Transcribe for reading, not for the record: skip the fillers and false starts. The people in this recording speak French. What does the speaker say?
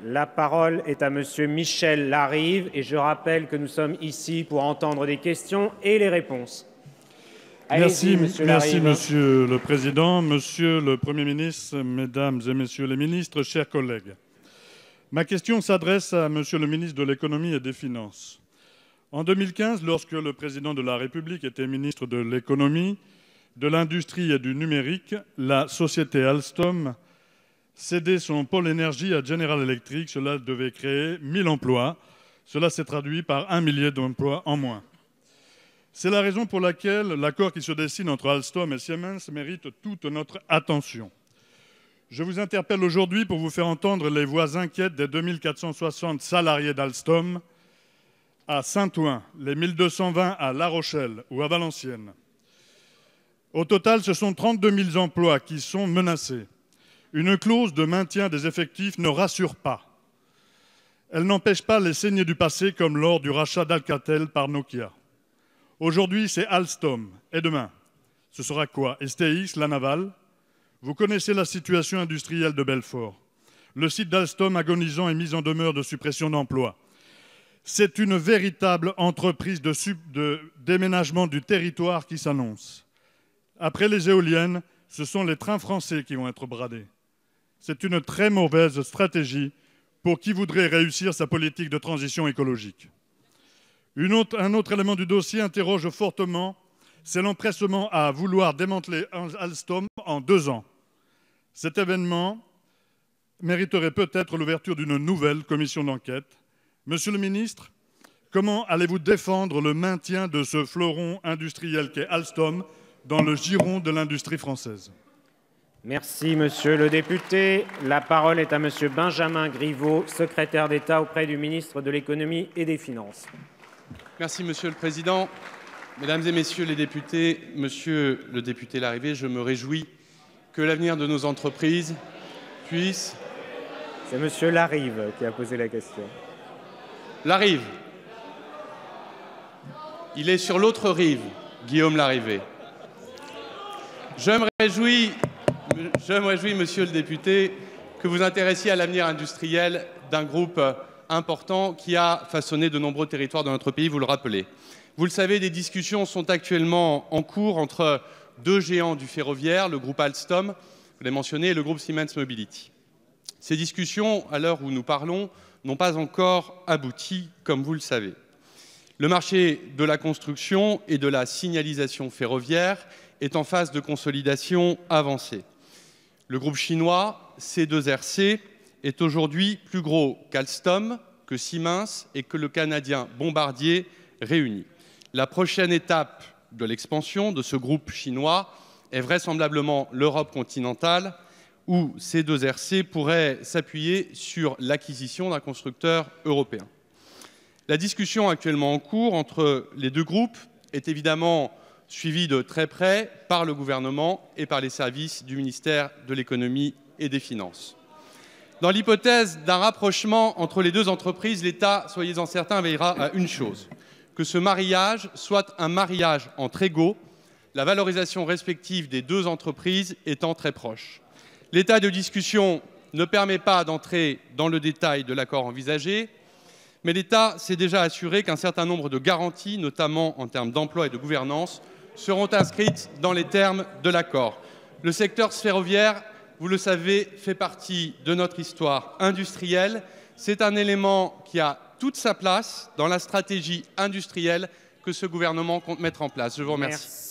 La parole est à Monsieur Michel Larive et je rappelle que nous sommes ici pour entendre des questions et les réponses. Merci, Monsieur le Président, Monsieur le Premier ministre, Mesdames et Messieurs les ministres, chers collègues. Ma question s'adresse à Monsieur le ministre de l'Économie et des Finances. En 2015, lorsque le Président de la République était ministre de l'Économie, de l'Industrie et du Numérique, la société Alstom cédait son pôle énergie à General Electric. Cela devait créer 1000 emplois. Cela s'est traduit par 1 millier d'emplois en moins. C'est la raison pour laquelle l'accord qui se dessine entre Alstom et Siemens mérite toute notre attention. Je vous interpelle aujourd'hui pour vous faire entendre les voix inquiètes des 2460 salariés d'Alstom à Saint-Ouen, les 1220 à La Rochelle ou à Valenciennes. Au total, ce sont 32 000 emplois qui sont menacés. Une clause de maintien des effectifs ne rassure pas. Elle n'empêche pas les saignées du passé, comme lors du rachat d'Alcatel par Nokia. Aujourd'hui, c'est Alstom. Et demain, ce sera quoi? STX, la Naval? Vous connaissez la situation industrielle de Belfort. Le site d'Alstom agonisant est mis en demeure de suppression d'emplois. C'est une véritable entreprise de déménagement du territoire qui s'annonce. Après les éoliennes, ce sont les trains français qui vont être bradés. C'est une très mauvaise stratégie pour qui voudrait réussir sa politique de transition écologique. Un autre élément du dossier interroge fortement, c'est l'empressement à vouloir démanteler Alstom en 2 ans. Cet événement mériterait peut-être l'ouverture d'une nouvelle commission d'enquête. Monsieur le ministre, comment allez-vous défendre le maintien de ce fleuron industriel qu'est Alstom dans le giron de l'industrie française? Merci, monsieur le député. La parole est à monsieur Benjamin Griveaux, secrétaire d'État auprès du ministre de l'Économie et des Finances. Merci, Monsieur le Président. Mesdames et Messieurs les députés, Monsieur le député Larrivé, je me réjouis que l'avenir de nos entreprises puisse... C'est Monsieur Larive qui a posé la question. Larive. Il est sur l'autre rive, Guillaume Larrivé. Je me réjouis, Monsieur le député, que vous intéressiez à l'avenir industriel d'un groupe important qui a façonné de nombreux territoires de notre pays, vous le rappelez. Vous le savez, des discussions sont actuellement en cours entre 2 géants du ferroviaire, le groupe Alstom, vous l'avez mentionné, et le groupe Siemens Mobility. Ces discussions, à l'heure où nous parlons, n'ont pas encore abouti, comme vous le savez. Le marché de la construction et de la signalisation ferroviaire est en phase de consolidation avancée. Le groupe chinois C2RC est aujourd'hui plus gros qu'Alstom, que Siemens et que le Canadien Bombardier réunis. La prochaine étape de l'expansion de ce groupe chinois est vraisemblablement l'Europe continentale, où C2RC pourrait s'appuyer sur l'acquisition d'un constructeur européen. La discussion actuellement en cours entre les 2 groupes est évidemment suivie de très près par le gouvernement et par les services du ministère de l'Économie et des Finances. Dans l'hypothèse d'un rapprochement entre les 2 entreprises, l'État, soyez-en certains, veillera à une chose, que ce mariage soit un mariage entre égaux, la valorisation respective des 2 entreprises étant très proche. L'état de discussion ne permet pas d'entrer dans le détail de l'accord envisagé, mais l'État s'est déjà assuré qu'un certain nombre de garanties, notamment en termes d'emploi et de gouvernance, seront inscrites dans les termes de l'accord. Le secteur ferroviaire, vous le savez, fait partie de notre histoire industrielle. C'est un élément qui a toute sa place dans la stratégie industrielle que ce gouvernement compte mettre en place. Je vous remercie.